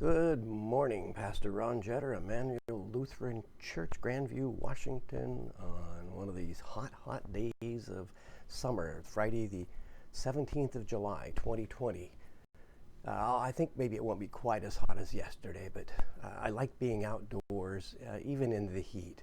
Good morning, Pastor Ron Jetter, Immanuel Lutheran Church, Grandview, Washington, on one of these hot days of summer, Friday the 17th of July, 2020. I think maybe it won't be quite as hot as yesterday, but I like being outdoors, even in the heat.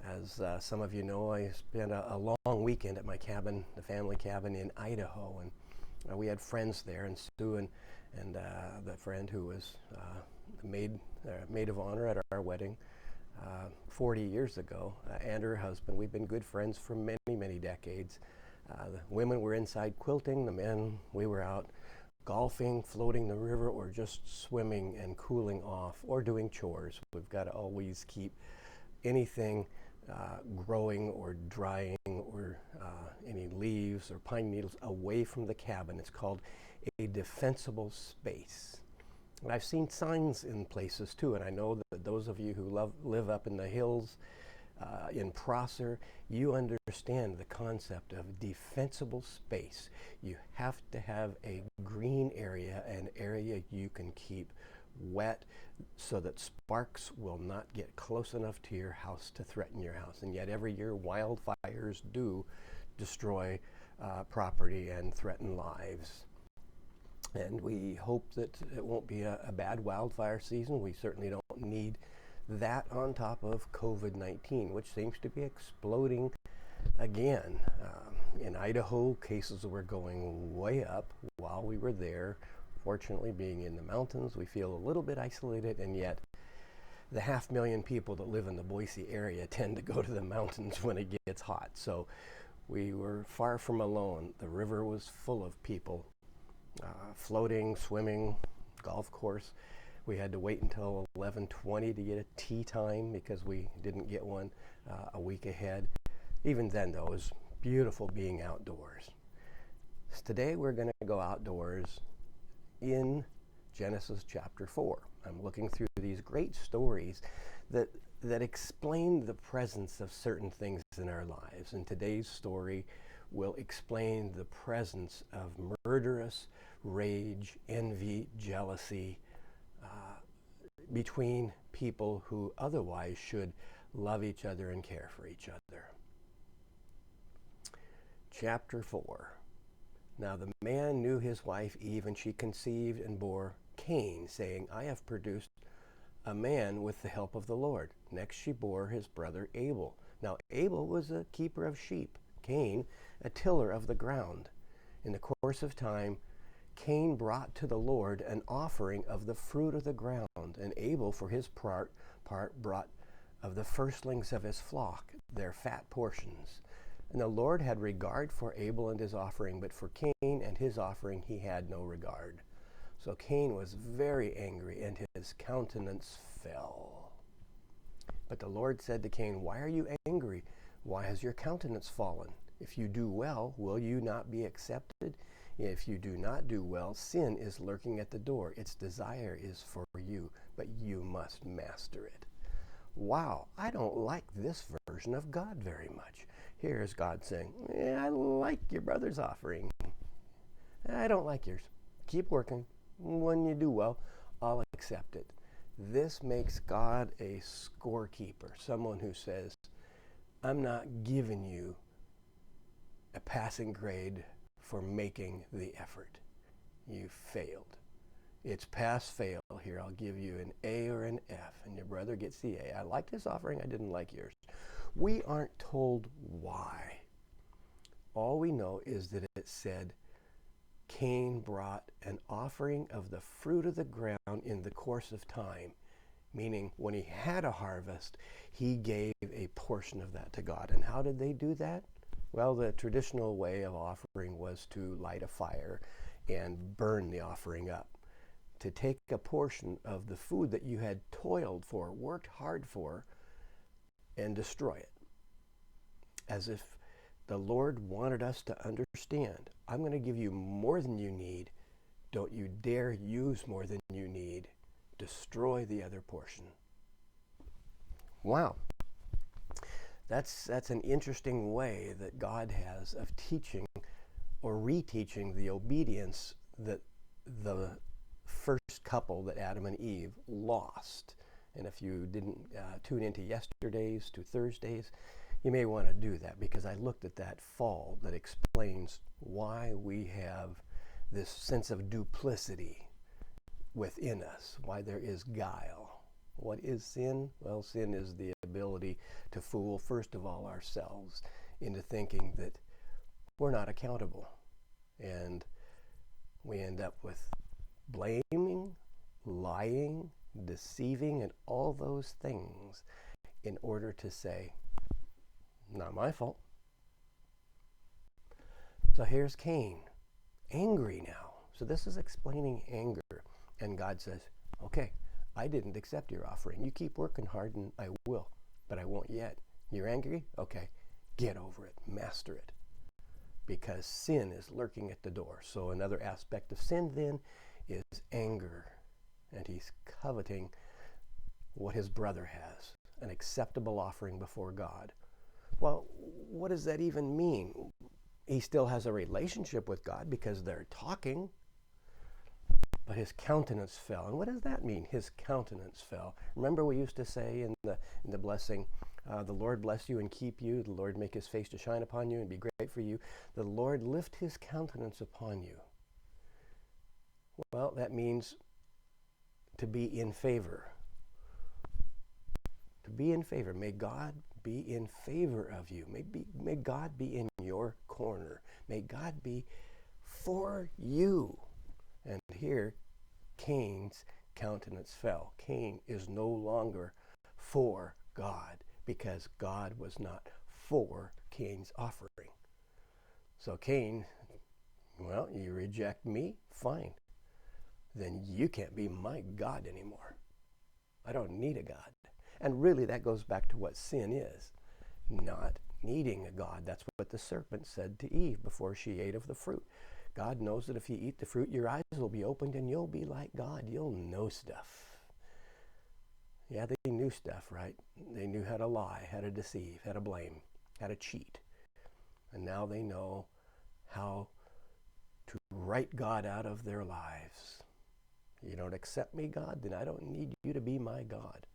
As some of you know, I spent a long weekend at my cabin, the family cabin in Idaho, and we had friends there, and Sue and the friend who was the maid of honor at our wedding 40 years ago, and her husband. We've been good friends for many decades. The women were inside quilting, the men, we were out golfing, floating the river, or just swimming and cooling off, or doing chores. We've got to always keep anything growing or drying, or any leaves or pine needles away from the cabin. It's called a defensible space. And I've seen signs in places too, and I know that those of you who live up in the hills in Prosser, you understand the concept of defensible space. You have to have a green area, an area you can keep wet so that sparks will not get close enough to your house to threaten your house. And yet every year wildfires do destroy property and threaten lives. And we hope that it won't be a bad wildfire season. We certainly don't need that on top of COVID-19, which seems to be exploding again. In Idaho, cases were going way up while we were there. Fortunately, being in the mountains, we feel a little bit isolated, and yet the 500,000 people that live in the Boise area tend to go to the mountains when it gets hot. So we were far from alone. The river was full of people floating, swimming, golf course. We had to wait until 11:20 to get a tea time because we didn't get one a week ahead. Even then, though, it was beautiful being outdoors. So today we're going to go outdoors in Genesis chapter 4. I'm looking through these great stories that explain the presence of certain things in our lives. And today's story will explain the presence of murderous rage, envy, jealousy between people who otherwise should love each other and care for each other. Chapter 4. Now the man knew his wife Eve, and she conceived and bore Cain, saying, I have produced a man with the help of the Lord. Next she bore his brother Abel. Now Abel was a keeper of sheep, Cain a tiller of the ground. In the course of time, Cain brought to the Lord an offering of the fruit of the ground, and Abel for his part brought of the firstlings of his flock, their fat portions. And the Lord had regard for Abel and his offering, but for Cain and his offering he had no regard. So Cain was very angry, and his countenance fell. But the Lord said to Cain, Why are you angry? Why has your countenance fallen? If you do well, will you not be accepted? If you do not do well, sin is lurking at the door. Its desire is for you, but you must master it. Wow, I don't like this version of God very much. Here's God saying, I like your brother's offering. I don't like yours. Keep working. When you do well, I'll accept it. This makes God a scorekeeper, someone who says, I'm not giving you a passing grade for making the effort. You failed. It's pass-fail here. I'll give you an A or an F, and your brother gets the A. I liked his offering. I didn't like yours. We aren't told why. All we know is that it said Cain brought an offering of the fruit of the ground in the course of time, meaning when he had a harvest, he gave a portion of that to God. And how did they do that? Well, the traditional way of offering was to light a fire and burn the offering up, to take a portion of the food that you had toiled for, worked hard for, and destroy it. As if the Lord wanted us to understand, I'm going to give you more than you need. Don't you dare use more than you need. Destroy the other portion. Wow. That's an interesting way that God has of teaching or reteaching the obedience that the first couple that Adam and Eve lost. And if you didn't tune into yesterday's to Thursdays, you may want to do that, because I looked at that fall that explains why we have this sense of duplicity within us, why there is guile. What is sin? Well, sin is the ability to fool, first of all, ourselves into thinking that we're not accountable. And we end up with blaming, lying, deceiving, and all those things in order to say, not my fault. So here's Cain, angry now. So this is explaining anger. And God says, okay, I didn't accept your offering. You keep working hard and I will, but I won't yet. You're angry? Okay, get over it, master it. Because sin is lurking at the door. So another aspect of sin then is anger. And he's coveting what his brother has, an acceptable offering before God. Well, what does that even mean? He still has a relationship with God because they're talking, but his countenance fell. And what does that mean, his countenance fell? Remember we used to say in the blessing, the Lord bless you and keep you. The Lord make his face to shine upon you and be great for you. The Lord lift his countenance upon you. Well, that means to be in favor. To be in favor. May God be in favor of you. May God be in your corner. May God be for you. And here, Cain's countenance fell. Cain is no longer for God because God was not for Cain's offering. So Cain, well, you reject me? Fine. Then you can't be my God anymore. I don't need a God. And really that goes back to what sin is. Not needing a God. That's what the serpent said to Eve before she ate of the fruit. God knows that if you eat the fruit, your eyes will be opened and you'll be like God. You'll know stuff. Yeah, they knew stuff, right? They knew how to lie, how to deceive, how to blame, how to cheat. And now they know how to write God out of their lives. You don't accept me, God? Then I don't need you to be my God.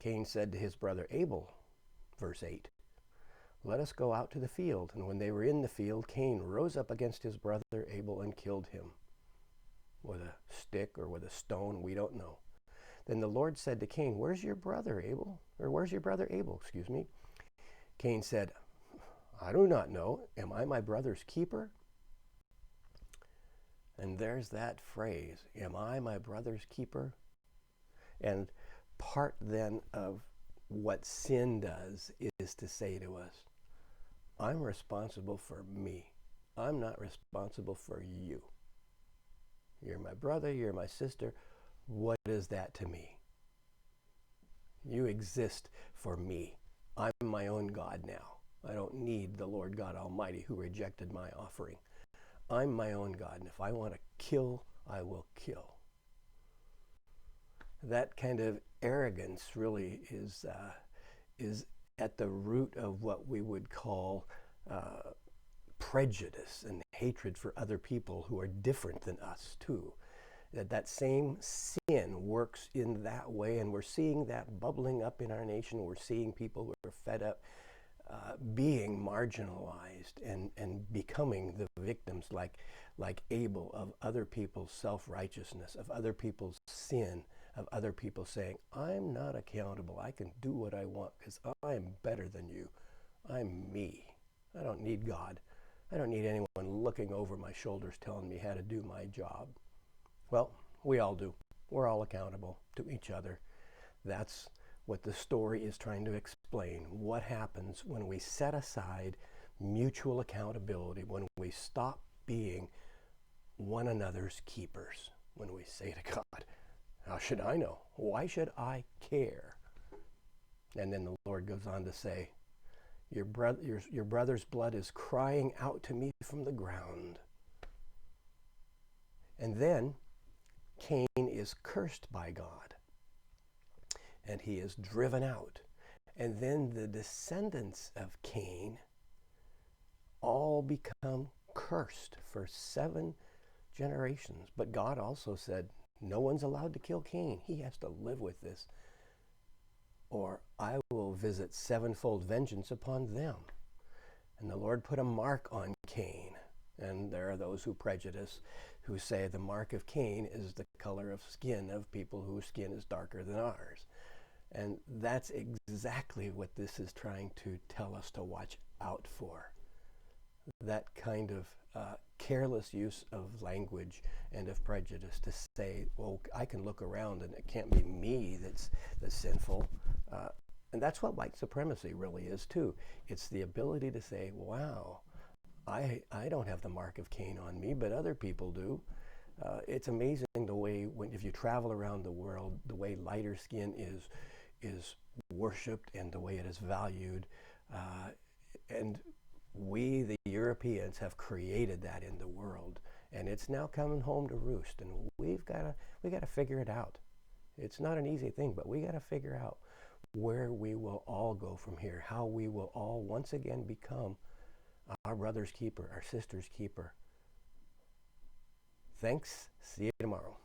Cain said to his brother Abel, verse 8, let us go out to the field. And when they were in the field, Cain rose up against his brother Abel and killed him. With a stick or with a stone, we don't know. Then the Lord said to Cain, where's your brother Abel? Or where's your brother Abel, excuse me? Cain said, I do not know. Am I my brother's keeper? And there's that phrase, am I my brother's keeper? And part then of what sin does is to say to us, I'm responsible for me. I'm not responsible for you. You're my brother, you're my sister. What is that to me? You exist for me. I'm my own God now. I don't need the Lord God Almighty who rejected my offering. I'm my own God, and if I want to kill, I will kill. That kind of arrogance really is at the root of what we would call prejudice and hatred for other people who are different than us too. That same sin works in that way, and we're seeing that bubbling up in our nation. We're seeing people who are fed up being marginalized and becoming the victims like Abel of other people's self-righteousness, of other people's sin, of other people saying, I'm not accountable. I can do what I want because I'm better than you. I'm me. I don't need God. I don't need anyone looking over my shoulders telling me how to do my job. Well, we all do. We're all accountable to each other. That's what the story is trying to explain. What happens when we set aside mutual accountability, when we stop being one another's keepers, when we say to God, how should I know? Why should I care? And then the Lord goes on to say, your brother's blood is crying out to me from the ground. And then Cain is cursed by God, and he is driven out. And then the descendants of Cain all become cursed for 7 generations. But God also said, no one's allowed to kill Cain. He has to live with this, or I will visit sevenfold vengeance upon them. And the Lord put a mark on Cain. And there are those who prejudice, who say the mark of Cain is the color of skin of people whose skin is darker than ours. And that's exactly what this is trying to tell us to watch out for. That kind of careless use of language and of prejudice to say, well, I can look around and it can't be me that's sinful. And that's what white supremacy really is too. It's the ability to say, wow, I don't have the mark of Cain on me, but other people do. It's amazing the way, if you travel around the world, the way lighter skin is worshipped and the way it is valued. And we, the Europeans, have created that in the world, and it's now coming home to roost. And we got to figure it out. It's not an easy thing, but we got to figure out where we will all go from here, how we will all once again become our brother's keeper, our sister's keeper. Thanks. See you tomorrow.